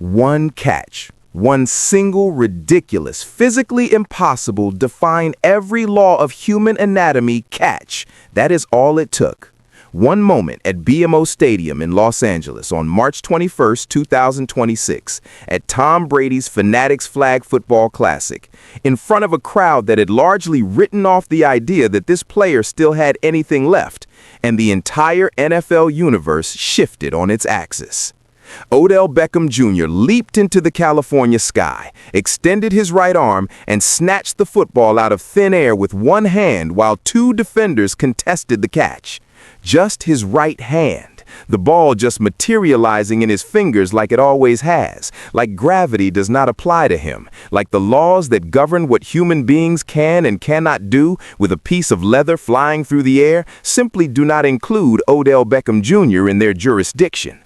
One catch. One single, ridiculous, physically impossible, define every law of human anatomy catch. That is all it took. One moment at BMO Stadium in Los Angeles on March 21, 2026, at Tom Brady's Fanatics Flag Football Classic, in front of a crowd that had largely written off the idea that this player still had anything left, and the entire NFL universe shifted on its axis. Odell Beckham Jr. leaped into the California sky, extended his right arm, and snatched the football out of thin air with one hand while two defenders contested the catch. Just his right hand, the ball just materializing in his fingers like it always has, like gravity does not apply to him, like the laws that govern what human beings can and cannot do with a piece of leather flying through the air simply do not include Odell Beckham Jr. in their jurisdiction.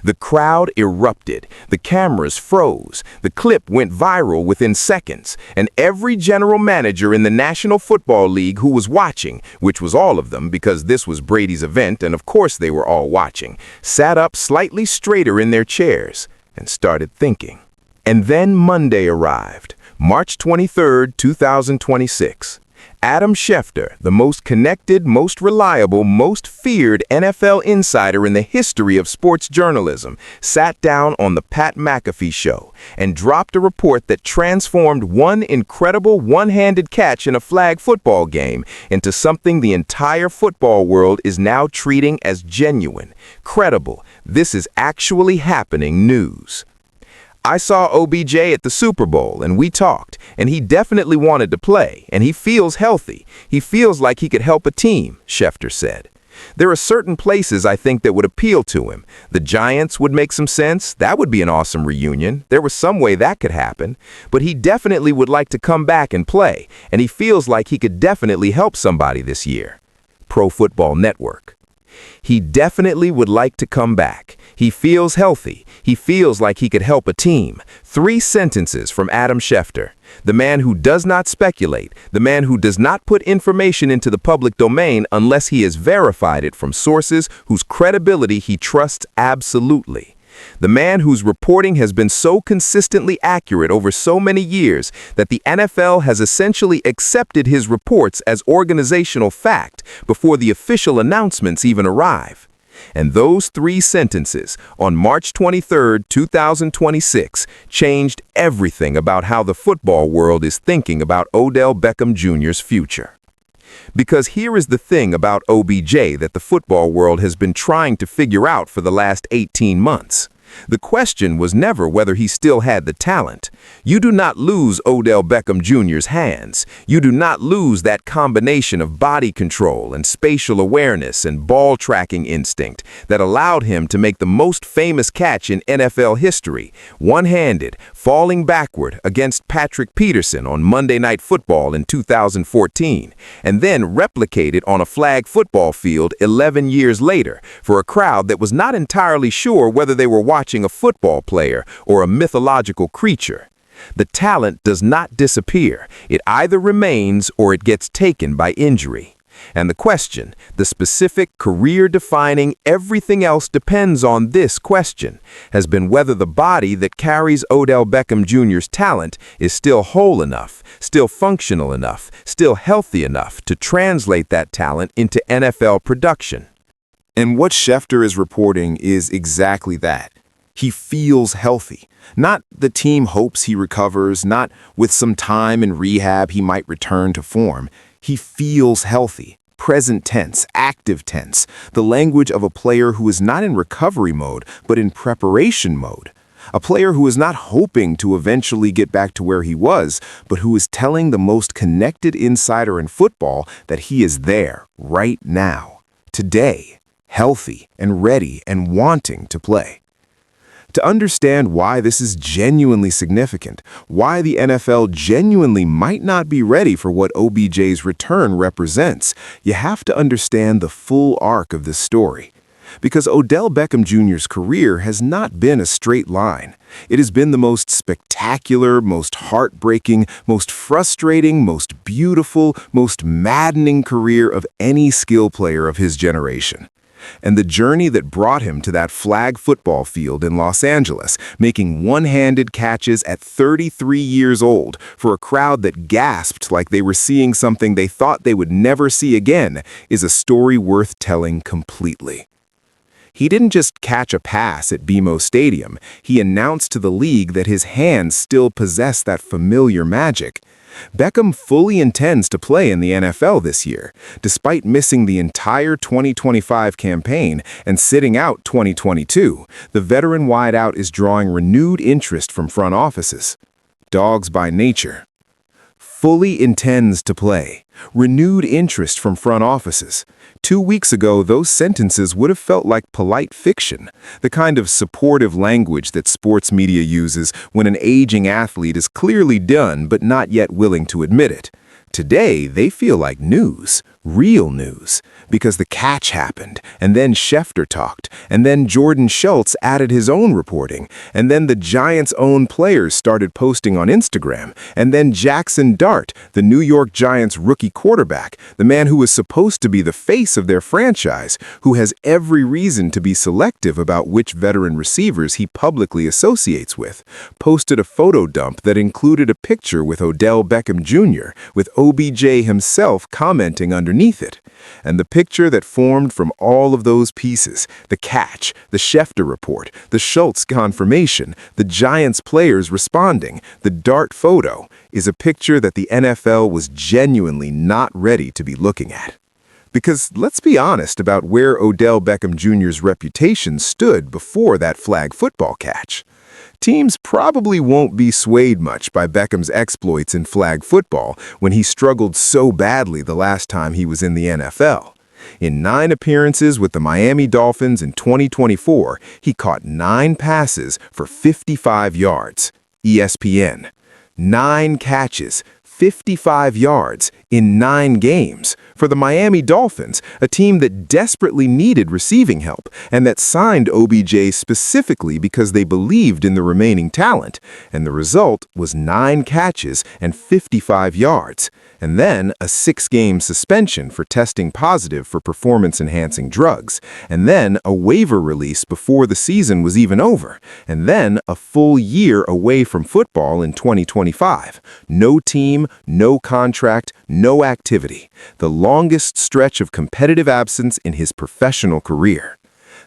The crowd erupted, the cameras froze, the clip went viral within seconds, and every general manager in the National Football League who was watching, which was all of them because this was Brady's event and of course they were all watching, sat up slightly straighter in their chairs and started thinking. And then Monday arrived, March 23, 2026. Adam Schefter, the most connected, most reliable, most feared NFL insider in the history of sports journalism, sat down on the Pat McAfee Show and dropped a report that transformed one incredible one-handed catch in a flag football game into something the entire football world is now treating as genuine, credible, this is actually happening news. I saw OBJ at the Super Bowl, and we talked, and he definitely wanted to play, and he feels healthy. He feels like he could help a team, Schefter said. There are certain places I think that would appeal to him. The Giants would make some sense. That would be an awesome reunion. There was some way that could happen. But he definitely would like to come back and play, and he feels like he could definitely help somebody this year. Pro Football Network. He definitely would like to come back. He feels healthy. He feels like he could help a team. 3 sentences from Adam Schefter, the man who does not speculate, the man who does not put information into the public domain unless he has verified it from sources whose credibility he trusts absolutely. The man whose reporting has been so consistently accurate over so many years that the NFL has essentially accepted his reports as organizational fact before the official announcements even arrive. And those 3 sentences on March 23, 2026 changed everything about how the football world is thinking about Odell Beckham Jr.'s future. Because here is the thing about OBJ that the football world has been trying to figure out for the last 18 months. The question was never whether he still had the talent. You do not lose Odell Beckham Jr.'s hands. You do not lose that combination of body control and spatial awareness and ball tracking instinct that allowed him to make the most famous catch in NFL history, one-handed, falling backward against Patrick Peterson on Monday Night Football in 2014, and then replicate it on a flag football field 11 years later for a crowd that was not entirely sure whether they were watching a football player or a mythological creature. The talent does not disappear. It either remains or it gets taken by injury. And the question, the specific, career-defining, everything else depends on this question, has been whether the body that carries Odell Beckham Jr.'s talent is still whole enough, still functional enough, still healthy enough to translate that talent into NFL production. And what Schefter is reporting is exactly that. He feels healthy. Not the team hopes he recovers, not with some time in rehab he might return to form. He feels healthy. Present tense, active tense, the language of a player who is not in recovery mode, but in preparation mode. A player who is not hoping to eventually get back to where he was, but who is telling the most connected insider in football that he is there right now, today, healthy and ready and wanting to play. To understand why this is genuinely significant, why the NFL genuinely might not be ready for what OBJ's return represents, you have to understand the full arc of this story. Because Odell Beckham Jr.'s career has not been a straight line. It has been the most spectacular, most heartbreaking, most frustrating, most beautiful, most maddening career of any skill player of his generation. and the journey that brought him to that flag football field in Los Angeles, making one-handed catches at 33 years old for a crowd that gasped like they were seeing something they thought they would never see again, is a story worth telling completely. He didn't just catch a pass at BMO Stadium, he announced to the league that his hands still possess that familiar magic. Beckham fully intends to play in the NFL this year, despite missing the entire 2025 campaign and sitting out 2022. The veteran wideout is drawing renewed interest from front offices. Dogs by nature. Fully intends to play. Renewed interest from front offices. 2 weeks ago, those sentences would have felt like polite fiction, the kind of supportive language that sports media uses when an aging athlete is clearly done but not yet willing to admit it. Today, they feel like news, real news, because the catch happened, and then Schefter talked, and then Jordan Schultz added his own reporting, and then the Giants' own players started posting on Instagram, and then Jaxson Dart, the New York Giants rookie quarterback, the man who was supposed to be the face of their franchise, who has every reason to be selective about which veteran receivers he publicly associates with, posted a photo dump that included a picture with Odell Beckham Jr., with OBJ himself commenting underneath it. And the picture that formed from all of those pieces, the catch, the Schefter report, the Schultz confirmation, the Giants players responding, the Dart photo, is a picture that the NFL was genuinely not ready to be looking at. Because let's be honest about where Odell Beckham Jr.'s reputation stood before that flag football catch. Teams probably won't be swayed much by Beckham's exploits in flag football when he struggled so badly the last time he was in the NFL. In 9 appearances with the Miami Dolphins in 2024, he caught 9 passes for 55 yards. ESPN. 9 catches, 55 yards in 9 games for the Miami Dolphins, a team that desperately needed receiving help and that signed OBJ specifically because they believed in the remaining talent. And the result was 9 catches and 55 yards. And then a 6-game suspension for testing positive for performance-enhancing drugs. And then a waiver release before the season was even over. And then a full year away from football in 2025. No team, no contract, no activity. The longest stretch of competitive absence in his professional career.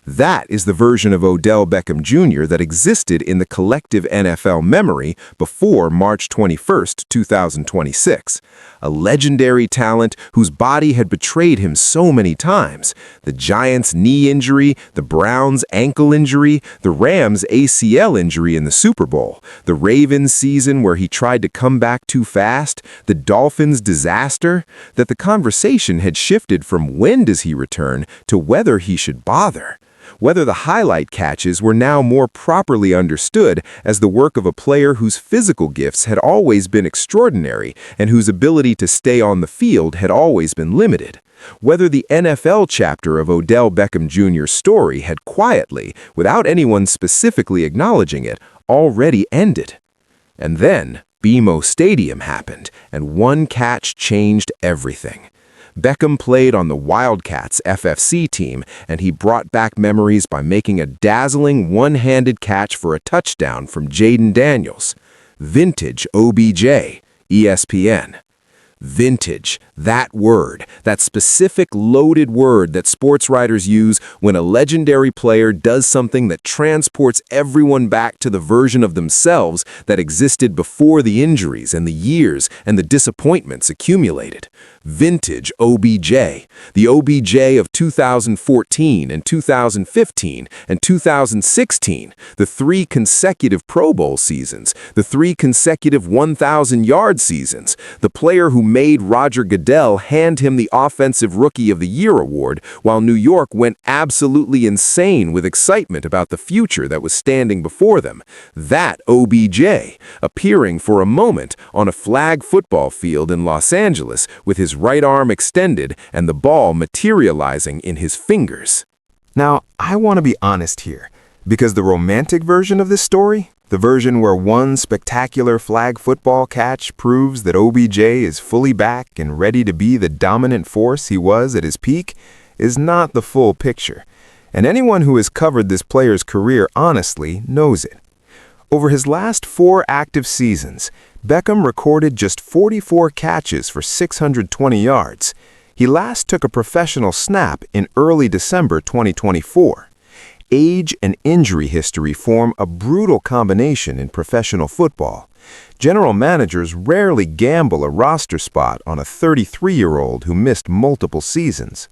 That is the version of Odell Beckham Jr. that existed in the collective NFL memory before March 21, 2026. A legendary talent whose body had betrayed him so many times. The Giants' knee injury, the Browns' ankle injury, the Rams' ACL injury in the Super Bowl, the Ravens' season where he tried to come back too fast, the Dolphins' disaster, that the conversation had shifted from when does he return to whether he should bother. Whether the highlight catches were now more properly understood as the work of a player whose physical gifts had always been extraordinary and whose ability to stay on the field had always been limited. Whether the NFL chapter of Odell Beckham Jr.'s story had quietly, without anyone specifically acknowledging it, already ended. And then BMO Stadium happened, and one catch changed everything. Beckham played on the Wildcats FFC team, and he brought back memories by making a dazzling one-handed catch for a touchdown from Jaden Daniels. Vintage OBJ, ESPN. Vintage, that word, that specific loaded word that sports writers use when a legendary player does something that transports everyone back to the version of themselves that existed before the injuries and the years and the disappointments accumulated. Vintage OBJ, the OBJ of 2014 and 2015 and 2016, the 3 consecutive Pro Bowl seasons, the 3 consecutive 1,000-yard seasons, the player who made Roger Goodell hand him the Offensive Rookie of the Year award while New York went absolutely insane with excitement about the future that was standing before them. That OBJ, appearing for a moment on a flag football field in Los Angeles with his right arm extended and the ball materializing in his fingers. Now, I want to be honest here, because the romantic version of this story, the version where one spectacular flag football catch proves that OBJ is fully back and ready to be the dominant force he was at his peak, is not the full picture, and anyone who has covered this player's career honestly knows it. Over his last 4 active seasons, Beckham recorded just 44 catches for 620 yards. He last took a professional snap in early December 2024. Age and injury history form a brutal combination in professional football. General managers rarely gamble a roster spot on a 33-year-old who missed multiple seasons.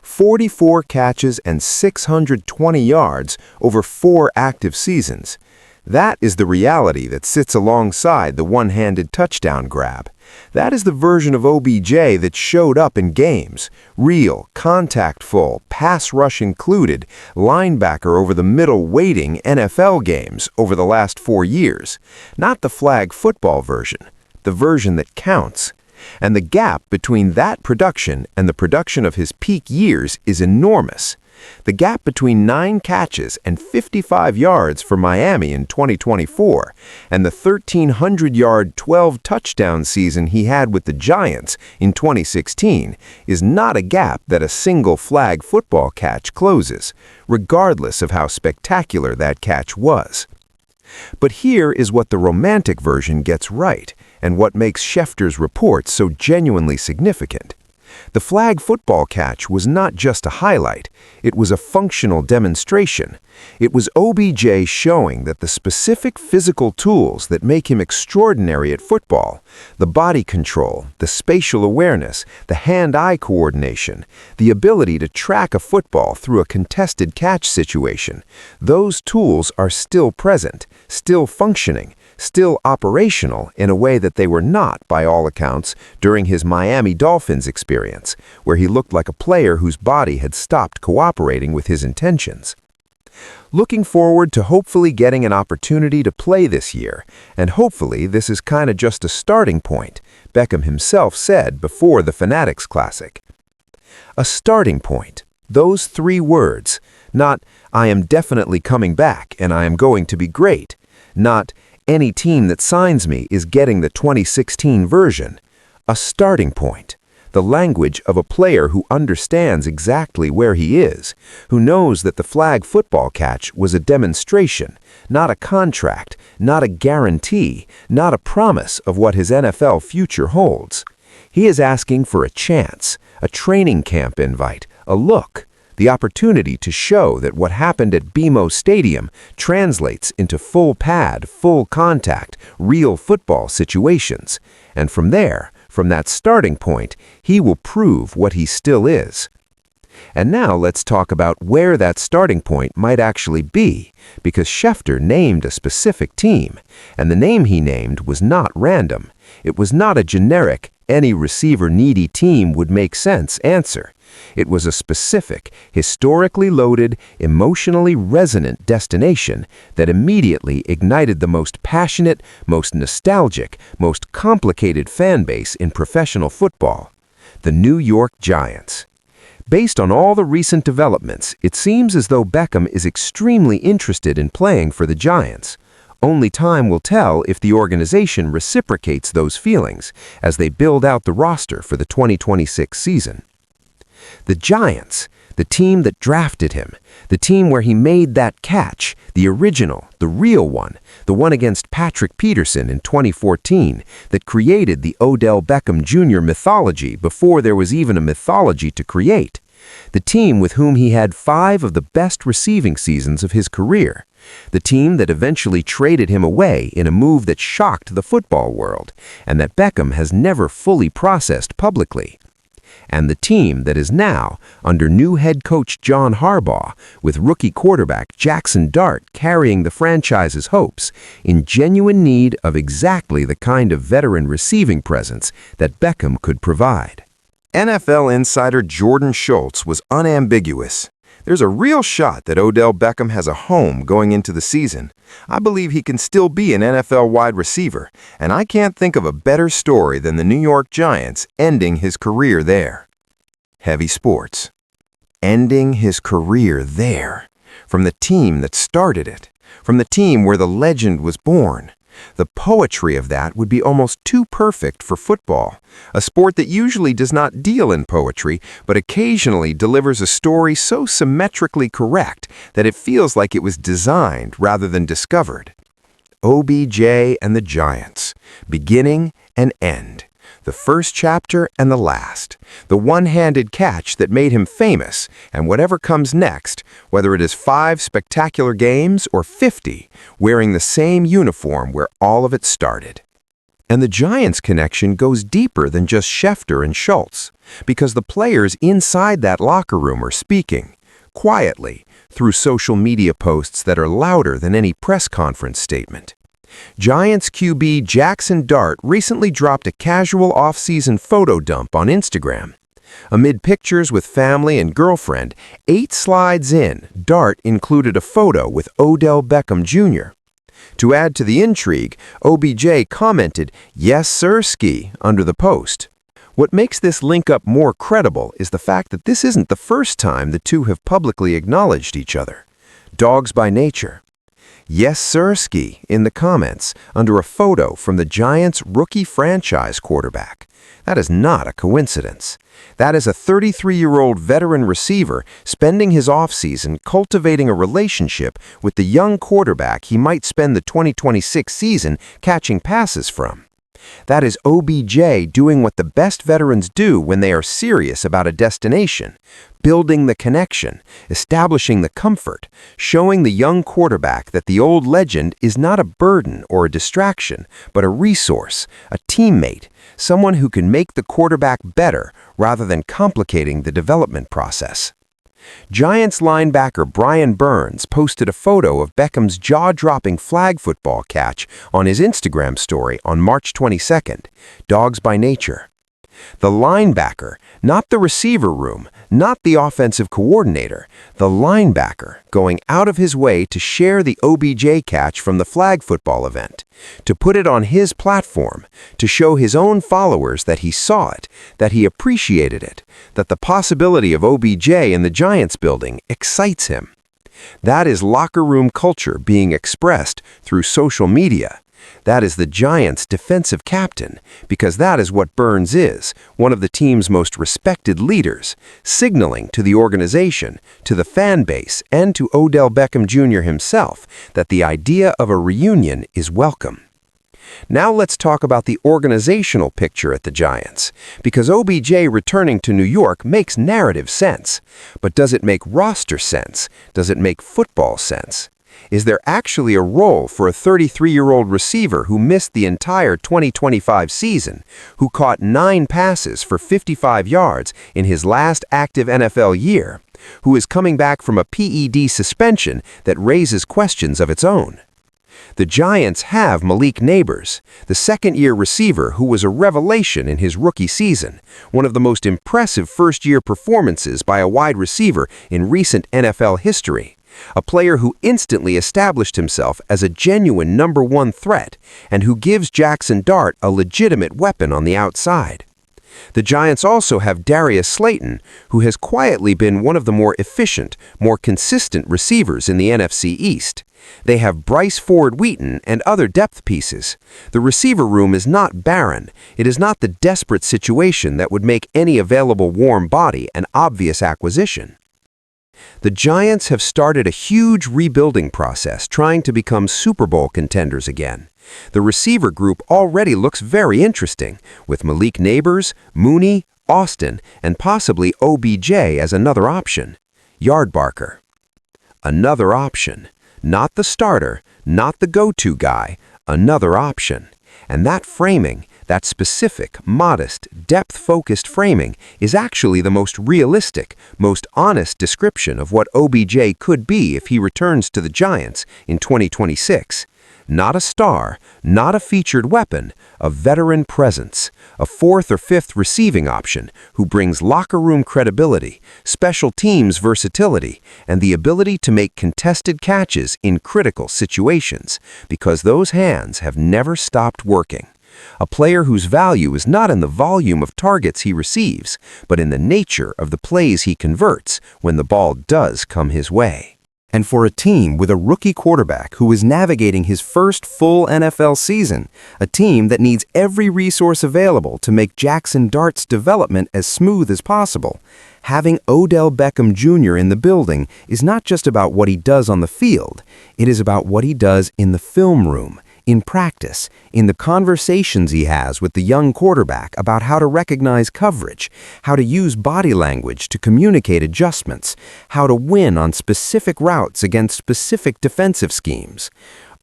44 catches and 620 yards over 4 active seasons. That is the reality that sits alongside the one-handed touchdown grab. That is the version of OBJ that showed up in games. Real, contact-full, pass rush included, linebacker over the middle waiting NFL games over the last 4 years. Not the flag football version, the version that counts. And the gap between that production and the production of his peak years is enormous. The gap between 9 catches and 55 yards for Miami in 2024 and the 1,300-yard 12-touchdown season he had with the Giants in 2016 is not a gap that a single flag football catch closes, regardless of how spectacular that catch was. But here is what the romantic version gets right, and what makes Schefter's report so genuinely significant. The flag football catch was not just a highlight, it was a functional demonstration. It was OBJ showing that the specific physical tools that make him extraordinary at football, the body control, the spatial awareness, the hand-eye coordination, the ability to track a football through a contested catch situation, those tools are still present, still functioning, still operational in a way that they were not, by all accounts, during his Miami Dolphins experience, where he looked like a player whose body had stopped cooperating with his intentions. Looking forward to hopefully getting an opportunity to play this year, and hopefully this is kinda just a starting point, Beckham himself said before the Fanatics Classic. A starting point. Those 3 words. Not, I am definitely coming back and I am going to be great. Not, any team that signs me is getting the 2016 version. A starting point. The language of a player who understands exactly where he is, who knows that the flag football catch was a demonstration, not a contract, not a guarantee, not a promise of what his NFL future holds. He is asking for a chance, a training camp invite, a look, the opportunity to show that what happened at BMO Stadium translates into full pad, full contact, real football situations. And from there, from that starting point, he will prove what he still is. And now let's talk about where that starting point might actually be, because Schefter named a specific team, and the name he named was not random. It was not a generic, any receiver-needy team would make sense answer. It was a specific, historically loaded, emotionally resonant destination that immediately ignited the most passionate, most nostalgic, most complicated fan base in professional football: the New York Giants. Based on all the recent developments, it seems as though Beckham is extremely interested in playing for the Giants. Only time will tell if the organization reciprocates those feelings as they build out the roster for the 2026 season. The Giants, the team that drafted him, the team where he made that catch, the original, the real one, the one against Patrick Peterson in 2014 that created the Odell Beckham Jr. mythology before there was even a mythology to create. The team with whom he had 5 of the best receiving seasons of his career. The team that eventually traded him away in a move that shocked the football world and that Beckham has never fully processed publicly. And the team that is now, under new head coach John Harbaugh, with rookie quarterback Jaxson Dart carrying the franchise's hopes, in genuine need of exactly the kind of veteran receiving presence that Beckham could provide. NFL insider Jordan Schultz was unambiguous. There's a real shot that Odell Beckham has a home going into the season. I believe he can still be an NFL wide receiver, and I can't think of a better story than the New York Giants ending his career there. Heavy sports. Ending his career there. From the team that started it. From the team where the legend was born. The poetry of that would be almost too perfect for football, a sport that usually does not deal in poetry, but occasionally delivers a story so symmetrically correct that it feels like it was designed rather than discovered. OBJ and the Giants, beginning and end. The first chapter and the last. The one-handed catch that made him famous, and whatever comes next, whether it is 5 spectacular games or 50, wearing the same uniform where all of it started. And the Giants connection goes deeper than just Schefter and Schultz, because the players inside that locker room are speaking, quietly, through social media posts that are louder than any press conference statement. Giants QB Jaxson Dart recently dropped a casual off-season photo dump on Instagram. Amid pictures with family and girlfriend, 8 slides in, Dart included a photo with Odell Beckham Jr. To add to the intrigue, OBJ commented, "Yes, sir, ski," under the post. What makes this link-up more credible is the fact that this isn't the first time the two have publicly acknowledged each other. Dogs by nature. "Yes, sir-ski" in the comments under a photo from the Giants' rookie franchise quarterback. That is not a coincidence. That is a 33-year-old veteran receiver spending his offseason cultivating a relationship with the young quarterback he might spend the 2026 season catching passes from. That is OBJ doing what the best veterans do when they are serious about a destination, building the connection, establishing the comfort, showing the young quarterback that the old legend is not a burden or a distraction, but a resource, a teammate, someone who can make the quarterback better rather than complicating the development process. Giants linebacker Brian Burns posted a photo of Beckham's jaw-dropping flag football catch on his Instagram story on March 22nd, Dogs by Nature. The linebacker, not the receiver room, not the offensive coordinator, the linebacker going out of his way to share the OBJ catch from the flag football event, to put it on his platform, to show his own followers that he saw it, that he appreciated it, that the possibility of OBJ in the Giants building excites him. That is locker room culture being expressed through social media. That is the Giants' defensive captain, because that is what Burns is, one of the team's most respected leaders, signaling to the organization, to the fan base, and to Odell Beckham Jr. himself that the idea of a reunion is welcome. Now let's talk about the organizational picture at the Giants, because OBJ returning to New York makes narrative sense. But does it make roster sense? Does it make football sense? Is there actually a role for a 33-year-old receiver who missed the entire 2025 season, who caught 9 passes for 55 yards in his last active NFL year, who is coming back from a PED suspension that raises questions of its own? The Giants have Malik Nabers, the second-year receiver who was a revelation in his rookie season, one of the most impressive first-year performances by a wide receiver in recent NFL history. A player who instantly established himself as a genuine number 1 threat and who gives Jaxson Dart a legitimate weapon on the outside. The Giants also have Darius Slayton, who has quietly been one of the more efficient, more consistent receivers in the NFC East. They have Bryce Ford-Wheaton and other depth pieces. The receiver room is not barren. It is not the desperate situation that would make any available warm body an obvious acquisition. The Giants have started a huge rebuilding process trying to become Super Bowl contenders again. The receiver group already looks very interesting, with Malik Nabers, Mooney, Austin, and possibly OBJ as another option. Yardbarker. Another option. Not the starter, not the go-to guy, another option. And that framing, that specific, modest, depth-focused framing is actually the most realistic, most honest description of what OBJ could be if he returns to the Giants in 2026. Not a star, not a featured weapon, a veteran presence, a 4th or 5th receiving option who brings locker room credibility, special teams versatility, and the ability to make contested catches in critical situations, because those hands have never stopped working. A player whose value is not in the volume of targets he receives, but in the nature of the plays he converts when the ball does come his way. And for a team with a rookie quarterback who is navigating his first full NFL season, a team that needs every resource available to make Jaxson Dart's development as smooth as possible, having Odell Beckham Jr. in the building is not just about what he does on the field, it is about what he does in the film room, in practice, in the conversations he has with the young quarterback about how to recognize coverage, how to use body language to communicate adjustments, how to win on specific routes against specific defensive schemes.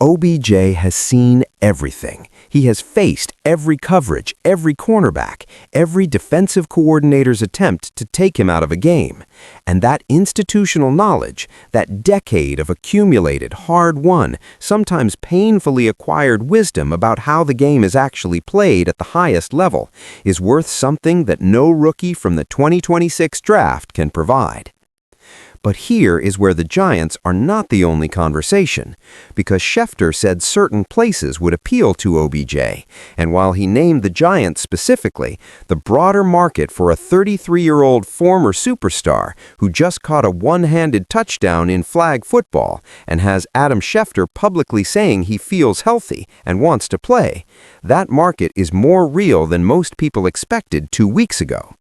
OBJ has seen everything. He has faced every coverage, every cornerback, every defensive coordinator's attempt to take him out of a game. And that institutional knowledge, that decade of accumulated, hard-won, sometimes painfully acquired wisdom about how the game is actually played at the highest level, is worth something that no rookie from the 2026 draft can provide. But here is where the Giants are not the only conversation, because Schefter said certain places would appeal to OBJ, and while he named the Giants specifically, the broader market for a 33-year-old former superstar who just caught a one-handed touchdown in flag football and has Adam Schefter publicly saying he feels healthy and wants to play, that market is more real than most people expected 2 weeks ago.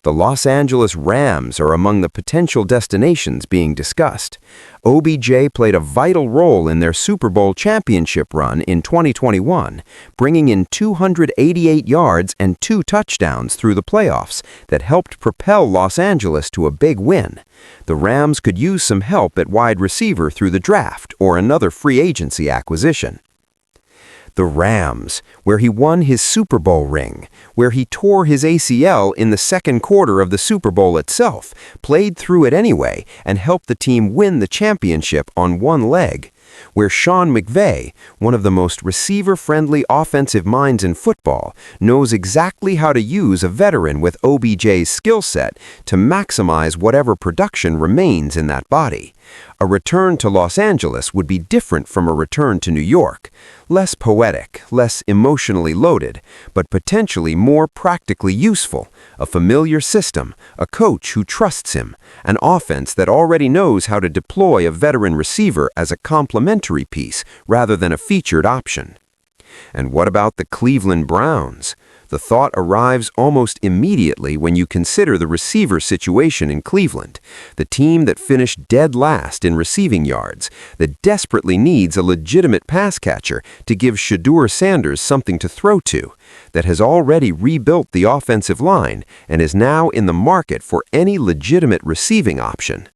The Los Angeles Rams are among the potential destinations being discussed. OBJ played a vital role in their Super Bowl championship run in 2021, bringing in 288 yards and 2 touchdowns through the playoffs that helped propel Los Angeles to a big win. The Rams could use some help at wide receiver through the draft or another free agency acquisition. The Rams, where he won his Super Bowl ring, where he tore his ACL in the second quarter of the Super Bowl itself, played through it anyway, and helped the team win the championship on one leg, where Sean McVay, one of the most receiver-friendly offensive minds in football, knows exactly how to use a veteran with OBJ's skill set to maximize whatever production remains in that body. A return to Los Angeles would be different from a return to New York. Less poetic, less emotionally loaded, but potentially more practically useful. A familiar system, a coach who trusts him, an offense that already knows how to deploy a veteran receiver as a complementary piece rather than a featured option. And what about the Cleveland Browns? The thought arrives almost immediately when you consider the receiver situation in Cleveland, the team that finished dead last in receiving yards, that desperately needs a legitimate pass catcher to give Shedeur Sanders something to throw to, that has already rebuilt the offensive line and is now in the market for any legitimate receiving option.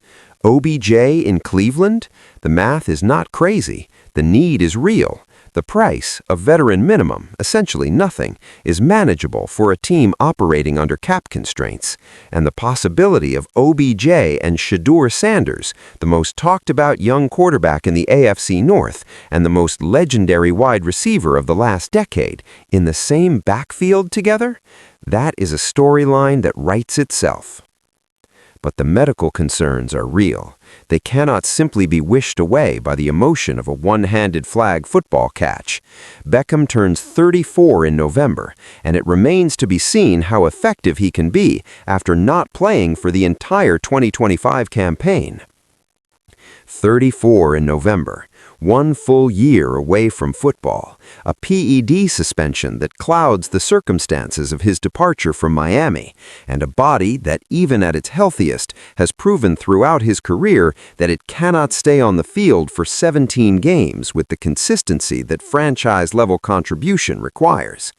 OBJ in Cleveland? The math is not crazy. The need is real. The price, a veteran minimum, essentially nothing, is manageable for a team operating under cap constraints, and the possibility of OBJ and Shedeur Sanders, the most talked-about young quarterback in the AFC North and the most legendary wide receiver of the last decade, in the same backfield together, that is a storyline that writes itself. But the medical concerns are real. They cannot simply be wished away by the emotion of a one-handed flag football catch. Beckham turns 34 in November, and it remains to be seen how effective he can be after not playing for the entire 2025 campaign. 34 in November, 1 full year away from football, a PED suspension that clouds the circumstances of his departure from Miami, and a body that, even at its healthiest, has proven throughout his career that it cannot stay on the field for 17 games with the consistency that franchise-level contribution requires.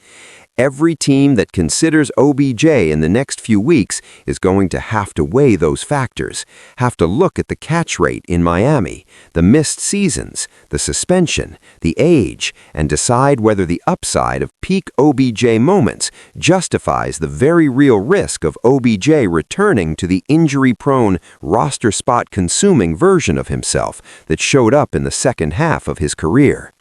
Every team that considers OBJ in the next few weeks is going to have to weigh those factors, have to look at the catch rate in Miami, the missed seasons, the suspension, the age, and decide whether the upside of peak OBJ moments justifies the very real risk of OBJ returning to the injury-prone, roster spot-consuming version of himself that showed up in the second half of his career.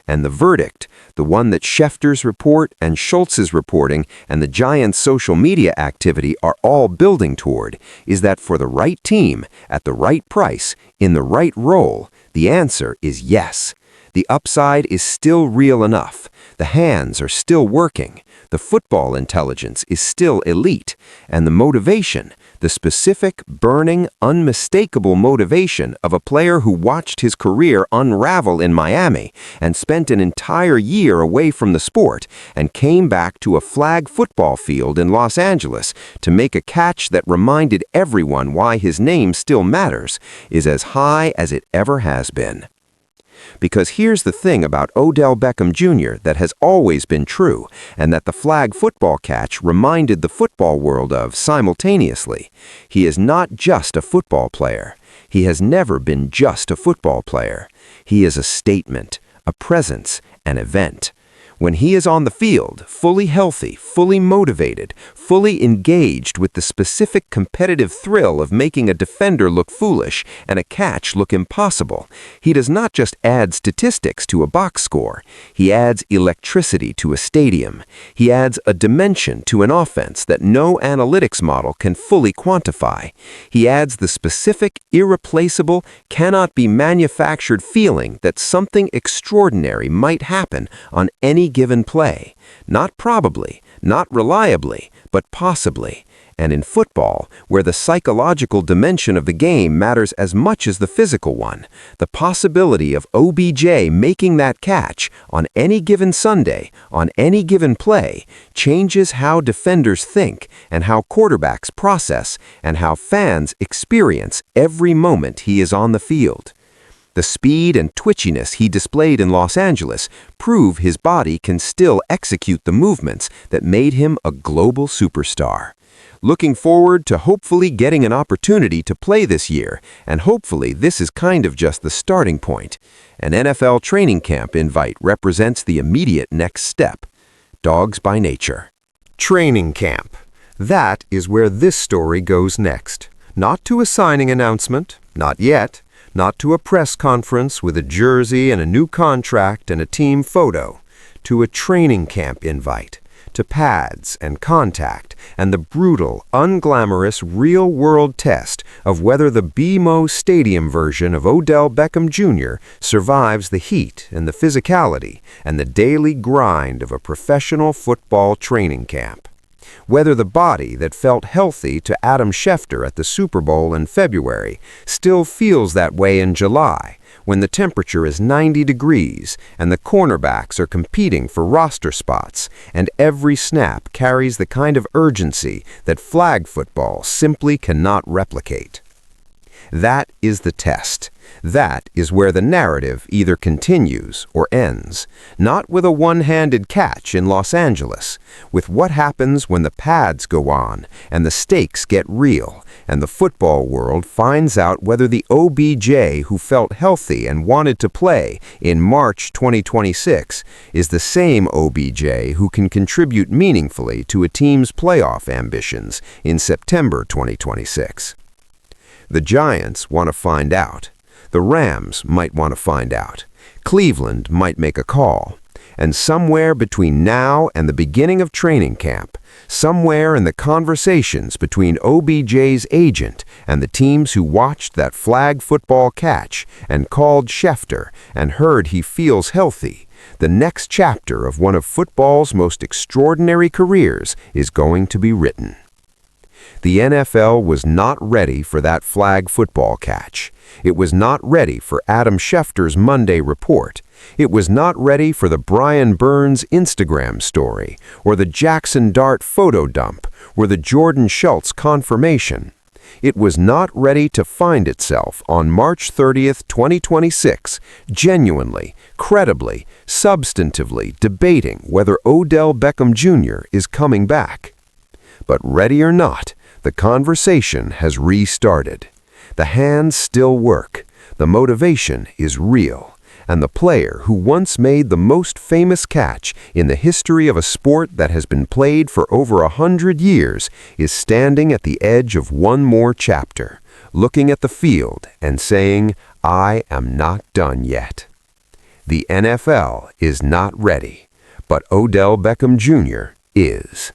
And the verdict, the one that Schefter's report and Schultz's reporting and the Giants' social media activity are all building toward, is that for the right team, at the right price, in the right role, the answer is yes. The upside is still real enough. The hands are still working. The football intelligence is still elite. And the motivation, the specific, burning, unmistakable motivation of a player who watched his career unravel in Miami and spent an entire year away from the sport and came back to a flag football field in Los Angeles to make a catch that reminded everyone why his name still matters, is as high as it ever has been. Because here's the thing about Odell Beckham Jr. that has always been true, and that the flag football catch reminded the football world of simultaneously. He is not just a football player. He has never been just a football player. He is a statement, a presence, an event. When he is on the field, fully healthy, fully motivated, fully engaged with the specific competitive thrill of making a defender look foolish and a catch look impossible, he does not just add statistics to a box score. He adds electricity to a stadium. He adds a dimension to an offense that no analytics model can fully quantify. He adds the specific, irreplaceable, cannot be manufactured feeling that something extraordinary might happen on any given play. Not probably, not reliably, but possibly. And in football, where the psychological dimension of the game matters as much as the physical one, the possibility of OBJ making that catch on any given Sunday, on any given play, changes how defenders think and how quarterbacks process and how fans experience every moment he is on the field. The speed and twitchiness he displayed in Los Angeles prove his body can still execute the movements that made him a global superstar. Looking forward to hopefully getting an opportunity to play this year, and hopefully this is kind of just the starting point. An NFL training camp invite represents the immediate next step. Dogs by nature. Training camp. That is where this story goes next. Not to a signing announcement, not yet. Not to a press conference with a jersey and a new contract and a team photo. To a training camp invite. To pads and contact and the brutal, unglamorous, real-world test of whether the BMO Stadium version of Odell Beckham Jr. survives the heat and the physicality and the daily grind of a professional football training camp. Whether the body that felt healthy to Adam Schefter at the Super Bowl in February still feels that way in July, when the temperature is 90 degrees and the cornerbacks are competing for roster spots, and every snap carries the kind of urgency that flag football simply cannot replicate. That is the test. That is where the narrative either continues or ends, not with a one-handed catch in Los Angeles, with what happens when the pads go on and the stakes get real, and the football world finds out whether the OBJ who felt healthy and wanted to play in March 2026 is the same OBJ who can contribute meaningfully to a team's playoff ambitions in September 2026. The Giants want to find out. The Rams might want to find out. Cleveland might make a call. And somewhere between now and the beginning of training camp, somewhere in the conversations between OBJ's agent and the teams who watched that flag football catch and called Schefter and heard he feels healthy, the next chapter of one of football's most extraordinary careers is going to be written. The NFL was not ready for that flag football catch. It was not ready for Adam Schefter's Monday report. It was not ready for the Brian Burns Instagram story, or the Jaxson Dart photo dump, or the Jordan Schultz confirmation. It was not ready to find itself on March 30th, 2026, genuinely, credibly, substantively debating whether Odell Beckham Jr. is coming back. But ready or not, the conversation has restarted. The hands still work, the motivation is real, and the player who once made the most famous catch in the history of a sport that has been played for over 100 years is standing at the edge of one more chapter, looking at the field and saying, "I am not done yet." The NFL is not ready, but Odell Beckham Jr. is.